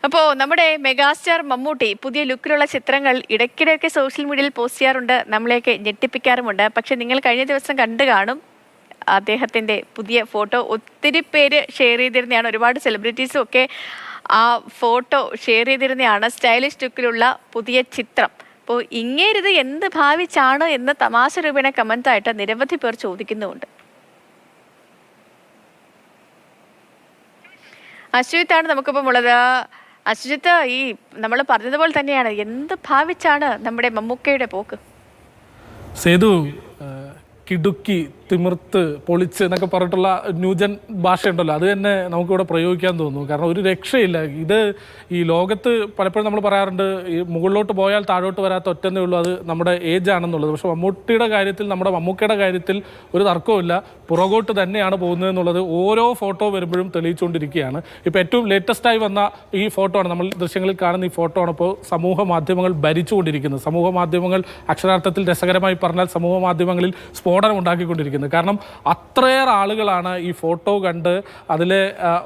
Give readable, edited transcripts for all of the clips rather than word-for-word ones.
അപ്പോൾ നമ്മുടെ മെഗാസ്റ്റാർ മമ്മൂട്ടി പുതിയ ലുക്കിലുള്ള ചിത്രങ്ങൾ ഇടയ്ക്കിടെയൊക്കെ സോഷ്യൽ മീഡിയയിൽ പോസ്റ്റ് ചെയ്യാറുണ്ട്, നമ്മളെയൊക്കെ ഞെട്ടിപ്പിക്കാറുമുണ്ട്. പക്ഷെ നിങ്ങൾ കഴിഞ്ഞ ദിവസം കണ്ടു കാണും അദ്ദേഹത്തിൻ്റെ പുതിയ ഫോട്ടോ ഒത്തിരി പേര് ഷെയർ ചെയ്തിരുന്നതാണ്. ഒരുപാട് സെലിബ്രിറ്റീസും ഒക്കെ ആ ഫോട്ടോ ഷെയർ ചെയ്തിരുന്നതാണ്, സ്റ്റൈലിഷ് ലുക്കിലുള്ള പുതിയ ചിത്രം. അപ്പോൾ ഇങ്ങേരിത് എന്ത് ഭാവിച്ചാണ് എന്ന് തമാശ രൂപേണ കമൻ്റായിട്ട് നിരവധി പേർ ചോദിക്കുന്നുമുണ്ട്. അശ്വിത്താണ് നമുക്കിപ്പം ഉള്ളത്. അശ്വിത്ത്, ഈ നമ്മൾ പറഞ്ഞതുപോലെ തന്നെയാണ്, എന്ത് ഭാവിച്ചാണ് നമ്മുടെ മമ്മൂക്കയുടെ പോക്ക്? സേതു, കിടുക്കി, തിമിർത്ത്, പൊളിച്ച് എന്നൊക്കെ പറഞ്ഞിട്ടുള്ള ന്യൂജൻ ഭാഷയുണ്ടല്ലോ, അത് തന്നെ നമുക്കിവിടെ പ്രയോഗിക്കാൻ തോന്നുന്നു. കാരണം ഒരു രക്ഷയില്ല. ഇത് ഈ ലോകത്ത് പലപ്പോഴും നമ്മൾ പറയാറുണ്ട്, ഈ മുകളിലോട്ട് പോയാൽ താഴോട്ട് വരാത്ത ഒറ്റന്നേ ഉള്ളൂ, അത് നമ്മുടെ ഏജ് ആണെന്നുള്ളത്. പക്ഷെ മമ്മൂട്ടിയുടെ കാര്യത്തിൽ, നമ്മുടെ മമ്മൂക്കയുടെ കാര്യത്തിൽ ഒരു തർക്കവുമില്ല, പുറകോട്ട് തന്നെയാണ് പോകുന്നത് എന്നുള്ളത് ഓരോ ഫോട്ടോ വരുമ്പോഴും തെളിയിച്ചുകൊണ്ടിരിക്കുകയാണ്. ഇപ്പോൾ ഏറ്റവും ലേറ്റസ്റ്റായി വന്ന ഈ ഫോട്ടോ ആണ്, നമ്മൾ ദൃശ്യങ്ങളിൽ കാണുന്ന ഈ ഫോട്ടോ ആണ് ഇപ്പോൾ സമൂഹ മാധ്യമങ്ങൾ ഭരിച്ചുകൊണ്ടിരിക്കുന്നത്. സമൂഹ മാധ്യമങ്ങൾ അക്ഷരാർത്ഥത്തിൽ രസകരമായി പറഞ്ഞാൽ സമൂഹ മാധ്യമങ്ങളിൽ സ്ഫോടനം ഉണ്ടാക്കിക്കൊണ്ടിരിക്കുന്നത്. കാരണം അത്രയേറെ ആളുകളാണ് ഈ ഫോട്ടോ കണ്ട് അതിലെ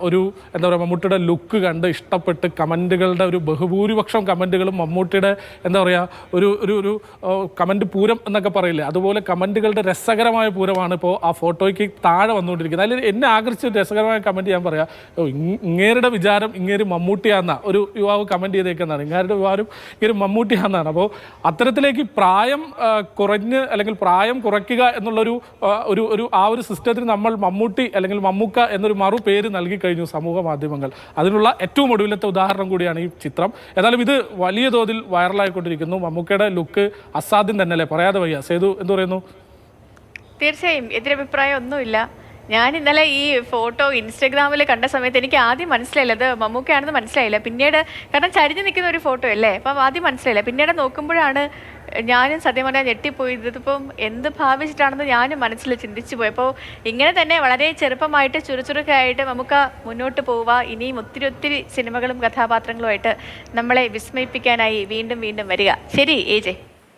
ഒരു എന്താ പറയുക മമ്മൂട്ടിയുടെ ലുക്ക് കണ്ട് ഇഷ്ടപ്പെട്ട് കമൻറ്റുകളുടെ ഒരു ബഹുഭൂരിപക്ഷം കമൻറ്റുകളും മമ്മൂട്ടിയുടെ എന്താ പറയുക ഒരു ഒരു ഒരു കമൻറ്റ് പൂരം എന്നൊക്കെ പറയില്ലേ, അതുപോലെ കമൻറ്റുകളുടെ രസകരമായ പൂരമാണ് ഇപ്പോൾ ആ ഫോട്ടോയ്ക്ക് താഴെ വന്നുകൊണ്ടിരിക്കുന്നത്. അതിൽ എന്നെ ആകർഷിച്ച രസകരമായ കമൻറ്റ് ഞാൻ പറയാം, ഇങ്ങേരുടെ വിചാരം ഇങ്ങേര് മമ്മൂട്ടിയാന്ന ഒരു യുവാവ് കമൻറ്റ് ചെയ്തേക്കുന്നതാണ്. ഇങ്ങേരുടെ വിചാരം ഇങ്ങേര് മമ്മൂട്ടിയാന്നാണ്. അപ്പോൾ അത്തരത്തിലേക്ക് പ്രായം കുറഞ്ഞ് അല്ലെങ്കിൽ പ്രായം കുറയ്ക്കുക എന്നുള്ളൊരു ഒരു ആ ഒരു സിസ്റ്റത്തിന് നമ്മൾ മമ്മൂട്ടി അല്ലെങ്കിൽ മമ്മൂക്ക എന്നൊരു മറു പേര് നൽകി കഴിഞ്ഞു സമൂഹ മാധ്യമങ്ങൾ. അതിനുള്ള ഏറ്റവും ഒടുവിലത്തെ ഉദാഹരണം കൂടിയാണ് ഈ ചിത്രം. ഏതായാലും ഇത് വലിയ തോതിൽ വൈറലായിക്കൊണ്ടിരിക്കുന്നു. മമ്മൂക്കയുടെ ലുക്ക് അസാധ്യം തന്നെയല്ലേ, പറയാതെ വയ്യ. സേതു, എന്ത് പറയുന്നു? തീർച്ചയായും എതിരഭിപ്രായം ഒന്നുമില്ല. ഞാൻ ഇന്നലെ ഈ ഫോട്ടോ ഇൻസ്റ്റഗ്രാമിൽ കണ്ട സമയത്ത് എനിക്ക് ആദ്യം മനസ്സിലായില്ല അത് മമ്മൂക്കയാണെന്ന് മനസ്സിലായില്ല. പിന്നീട്, കാരണം ചരിഞ്ഞ് നിൽക്കുന്ന ഒരു ഫോട്ടോ അല്ലേ, അപ്പം ആദ്യം മനസ്സിലായില്ല. പിന്നീട് നോക്കുമ്പോഴാണ് ഞാനും സത്യം പറഞ്ഞാൽ ഞെട്ടിപ്പോയി. ഇതിപ്പം എന്ത് ഭാവിച്ചിട്ടാണെന്ന് ഞാനും മനസ്സിൽ ചിന്തിച്ചു പോയി. അപ്പോൾ ഇങ്ങനെ തന്നെ വളരെ ചെറുപ്പമായിട്ട് ചുറുചുറുക്കായിട്ട് നമുക്ക് മുന്നോട്ട് പോവുക. ഇനിയും ഒത്തിരി ഒത്തിരി സിനിമകളും കഥാപാത്രങ്ങളുമായിട്ട് നമ്മളെ വിസ്മയിപ്പിക്കാനായി വീണ്ടും വീണ്ടും വരിക. ശരി, AJ.